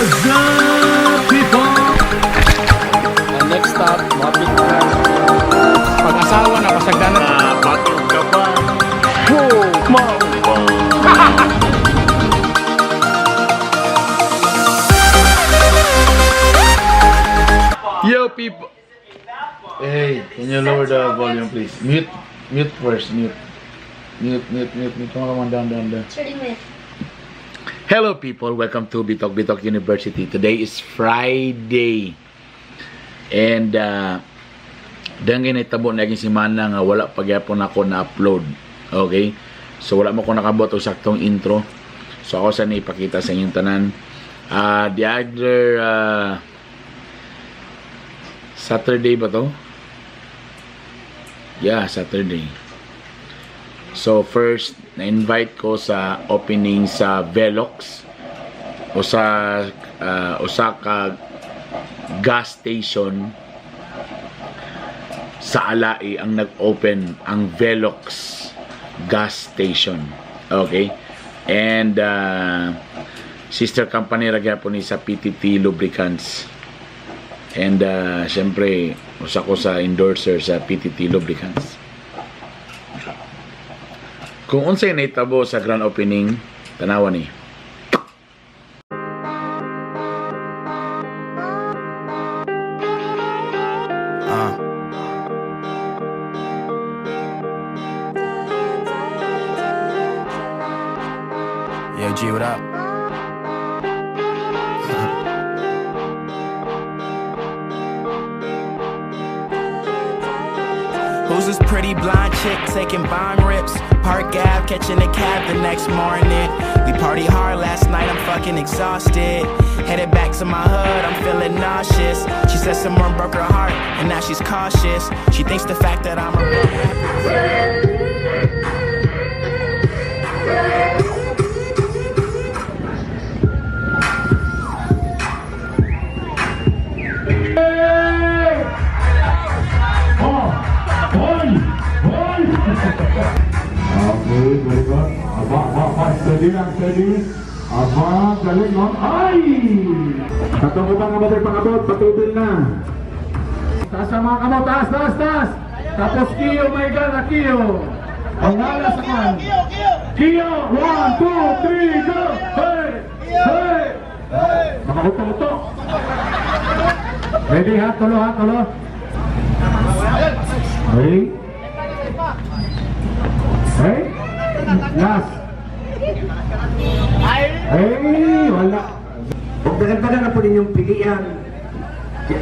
What's up, people? Next stop, mapit na. Pag-asawa na, pasagdanan. Patog ka pa. Yo, people. Hey, can you lower the volume, please? Mute first. Mute. Come on, down. 30 minutes. Hello, people. Welcome to Bitokbitok University. Today is Friday. And, dahil naitabo na aking simana nga wala pagyapon ako na-upload. Okay? So, wala mo ko nakabot o saktong intro. So, ako sana ipakita sa inyong tanan. The other, Saturday ba to? Yeah, Saturday. So, first, na-invite ko sa opening sa VELOX o sa Osaka gas station sa Alai ang nag-open ang VELOX gas station. Okay? And sister company ra po ni sa PTT Lubricants. And syempre usa ko sa endorser sa PTT Lubricants. Kung unsay nahitabo sa grand opening, tanawan ni. Yo, G, what up? Who's this pretty blonde chick taking bong rips? Park Ave, catching a cab the next morning. We party hard last night, I'm fucking exhausted. Headed back to my hood, I'm feeling nauseous. She said someone broke her heart, and now she's cautious. She thinks the fact that I'm a Okay, very good. Steady. Galing on. Ay! Katong utang nga matay pangabot, patutin na. Taas ang mga kamot, taas. Tapos Kiyo, my God, na Kiyo. Ang wala sa kan. Kiyo, 1, 2, 3, go! Hey! Makahuto-huto. Ready ha, tulo. Hey, last. Hey, wala. Huwag dagan-dagan na po ninyong pilihan.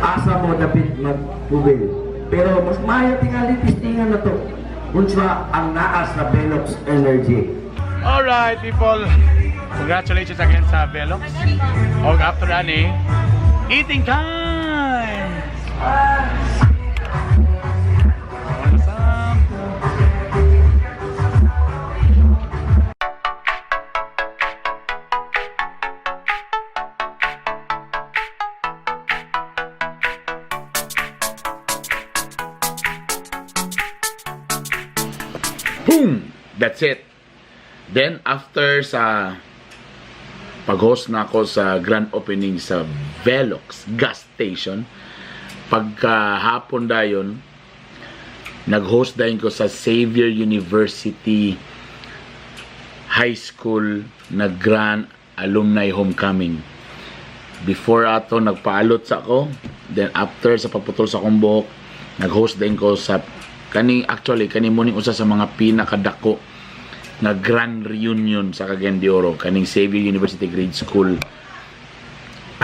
Asa mo dapat mag-tubil. Pero mas maayo tingali pistingan na to. Kunsa ang naas na VELOX energy. Alright, people. Congratulations again sa VELOX. Og after that, eating time! Boom! That's it. Then, after sa pag-host na ako sa grand opening sa VELOX gas station, pagkahapon dayon, nag-host dayon ko sa Xavier University High School na grand alumni homecoming. Before ato, nagpaalot sa ako. Then, after sa paputol sa akong buhok, nag-host dayon ko sa kani muning usa sa mga pinakadako na grand reunion sa Cagayan de Oro, kaning Xavier University Grade School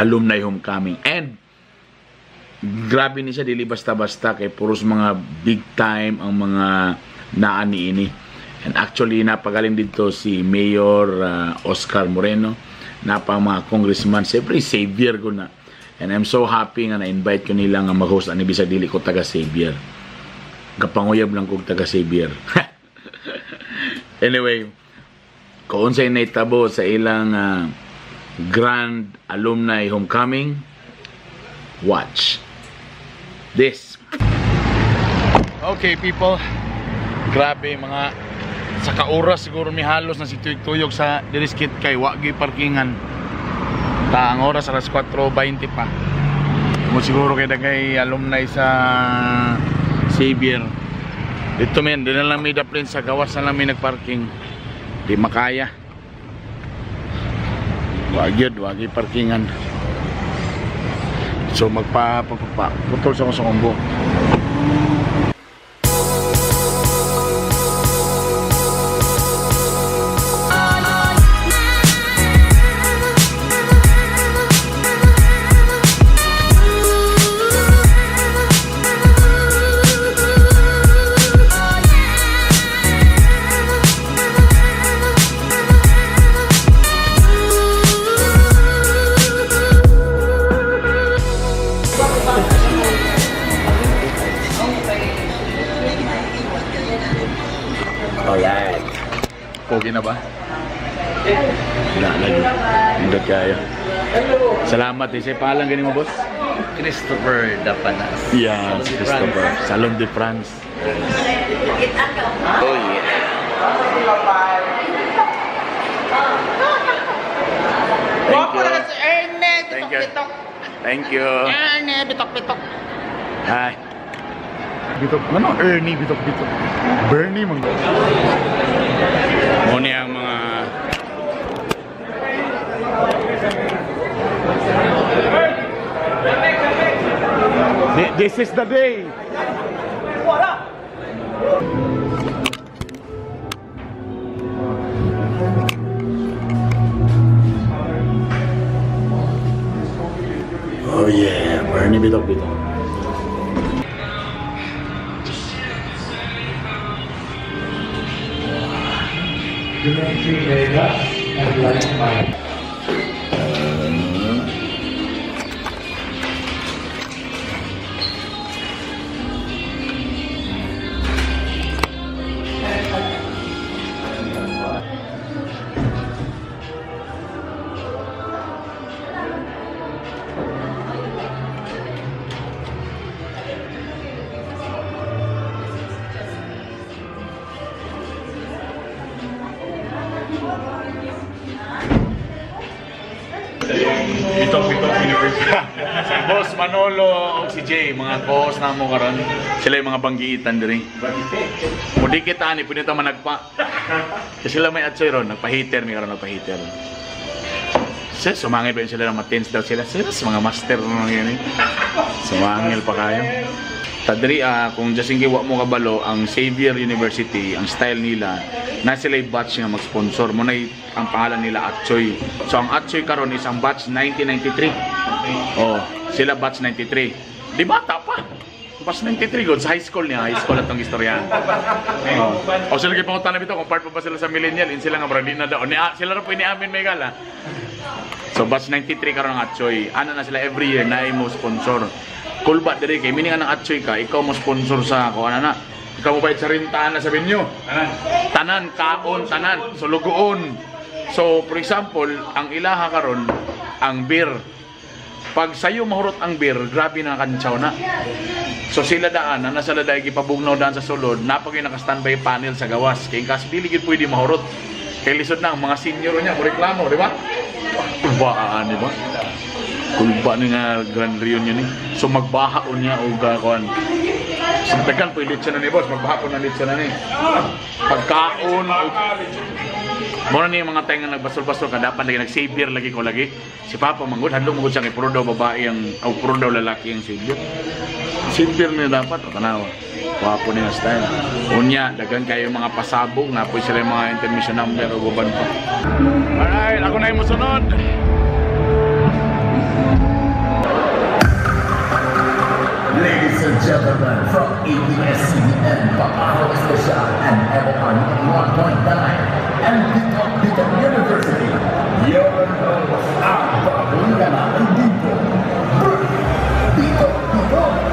alumni homecoming. And grabe ni siya, dili basta-basta kay puros mga big time ang mga naani ini. And actually napagaling dito si Mayor Oscar Moreno, napa mga congressman, siyempre Xavier ko na. And I'm so happy nga na-invite ko nila nga mag-host ani bisag dili ko taga Xavier. Kapanguyab lang kong taga Xavier. Anyway, kung unsay naitabo sa ilang grand alumni homecoming, watch this. Okay, people. Grabe mga sa kauras siguro mi halos na si tuyog sa diriskit kay wagi parkingan. Ang oras alas 4:20 pa. Mo siguro kay dagay alumni sa Xavier. Dito men, di na lang may daplin sa gawas na lang may nagparking. Di makaya. Wag parkingan. So putol sa kombo. Alright. Pogi na ba? Wala lagi. Hindi kaya. Salamat eh. Say palang ganin mo, boss? Christopher Dapanas. Yeah, Christopher. Salon de France. Oh yeah. Thank you. Thank you. Bitokbitok. Hi. Bitok, ano? Ernie, Bitokbitok. Bernie, mga. Muna ang mga... This is the day. Oh yeah, Bernie Bitokbitok. Bitokbitok University. Si Boss Manolo o si Jay, mga co-host na mo karon. Sila yung mga banggiitan diri. Mudi kita ni pwede ta managpa. Kasi sila may atsoy ron, nagpa-heater, may karon nagpa-heater. Sis, sumangil pa yun sila ng matins daw sila. Sis, mga master na yan eh. Sumangil pa kayo. Tadri, kung jasing kiwa mo kabalo, ang Xavier University, ang style nila, na sila yung batch nga mag-sponsor. Muna ang pangalan nila Atchoy. So ang Atchoy karon is ang batch 1993. Oh, sila batch 93. Di bata pa. Batch 93 good sa high school niya. High school at ang istorya. O sila kayo pangutan na bito kung part pa ba sila sa millennial. In sila nga brandi na daw. Sila rin po iniamin may gala. So batch 93 karon ang Atchoy. Ano na sila every year na mo sponsor. Cool ba diri kay meaning ang Atchoy ka, ikaw mo sponsor sa ako ana na. Ikaw mo bayad sa rintahan na sabihin nyo. Tanan, kaon, tanan. So lugoon. So for example, ang ilaha karon ang beer. Pag sayo mahurot ang beer, grabe na kantsaw na. So sila daan, na nasa laday gipabugnaw daan sa sulod, napag yung naka-standby panel sa gawas. Kaya kasi dili gid pwede mahurot. Kay lisod na ang mga senior niya, reklamo, di ba? Kulbaan, di ba? Kulba ni nga Grand Reunion ni. So magbahaon niya o gakuan. Sintagan po ilitsa na ni boss, magbahapon na litsa na ni. Pagkaon o... Muna ni yung mga tayo nga nagbasol-basol ka, dapat lagi nag-savior lagi ko lagi. Si Papa manggod, hadlong manggod siya kay puro daw babae ang, o puro daw lalaki ang savior. Savior niya dapat, o tanawa. Wapo niya style. Unya, dagan kayo mga pasabog, na po sila yung mga intermission number o guban pa. Alright, ako na yung musunod. Ladies and gentlemen, from ABS-CBN, Pag-aaral Espesyal and MOR 1.9 and Bitokbitok University, your host, ang pabulan natin dito, Bitokbitok!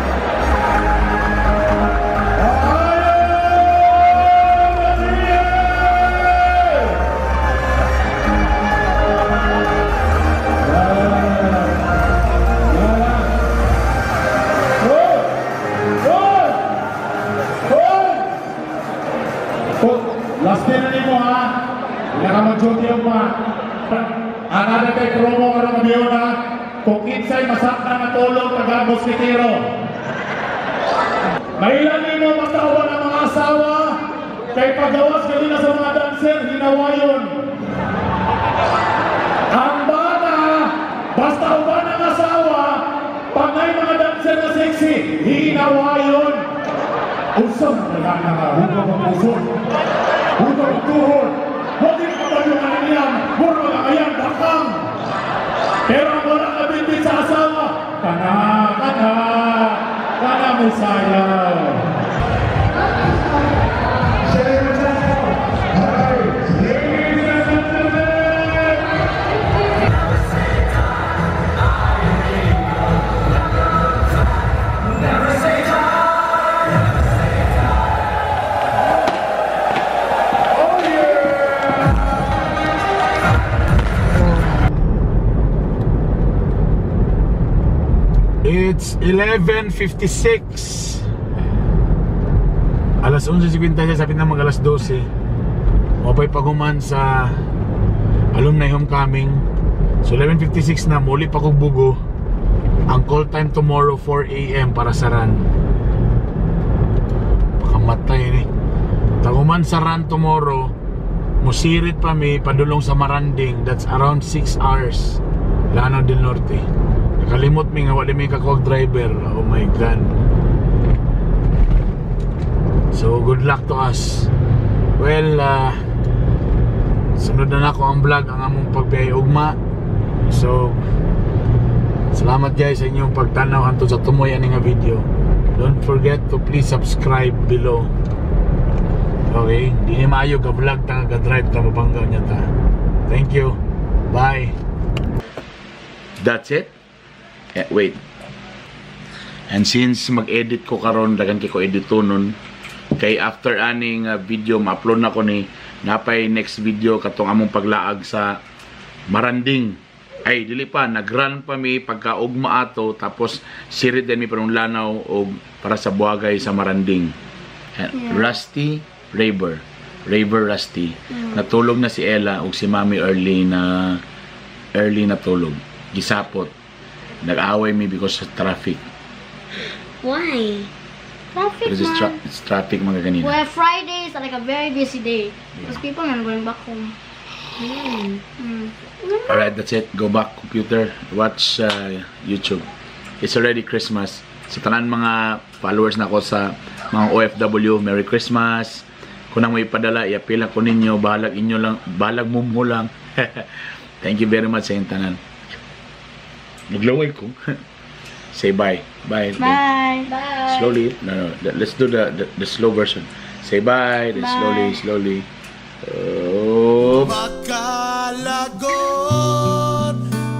Last day na nimo ha. tay promo karong gabi na kung kinsay masakta na tulong taga Moskitero. Mailan nimo matawan ang mga asawa kay paggawas kanina sa mga dancer hinawayon. Ang bana basta uban ang asawa pangay mga dancer na sexy hinawayon. Usap na nga huwag ang puso, huwag ang tuhod, huwag yung kapalyungan niyan, huwag mga ayan bakang. Pero ang wala kabinbin sa asawa, kana mo sayaw. It's 11:56. Alas 11:50 sabi na mag alas 12. Mapay paguman sa alumni homecoming. So 11:56 na, muli pa kong bugo. Ang call time tomorrow 4 AM para sa run. Pakamatay ni. Taguman sa run tomorrow. Musirit pa mi padulong sa Maranding. That's around 6 hours. Lanao del Norte. Nakalimot mi nga wali mi kakog driver. Oh my god. So good luck to us. Well, sunod na ako ang vlog ang among pagbiyahe ugma. So salamat guys sa inyong pagtanaw hantud sa tumoy ani nga video. Don't forget to please subscribe below. Okay, di ni maayo ka vlog ta nga drive ta mabangga nya ta. Thank you. Bye. That's it. Wait. And since mag-edit ko karon dagan kay ko edit nun kay after aning video ma-upload na ko ni napay next video katong among paglaag sa Maranding. Ay dili pa nagrun pa mi pagkaugma ato tapos sirit din mi parong lanaw og para sa buhagay sa Maranding. Rusty Raver Rusty. Natulog na si Ella ug si Mami early na tulog. Gisapot. Nag-away me because of traffic. Why? Traffic, man. It's traffic mga ganito. Well, Friday is like a very busy day because people are going back home. Alright, that's it. Go back computer. Watch YouTube. It's already Christmas. Sa tanan mga followers na ko sa mga OFW, Merry Christmas. Kung nang may padala, iapila ko ninyo. Bahalag inyo lang. Bahalag mumho lang. Thank you very much sa inyong tanan. Naglaway ko. Say bye. Bye. Bye. Bye. Slowly. No. Let's do the slow version. Say bye. Then Bye. slowly. Oh. Makalagot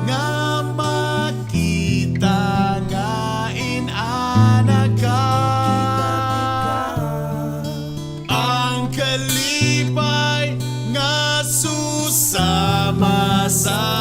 nga makita nga inanaga ang kalipay nga susama sa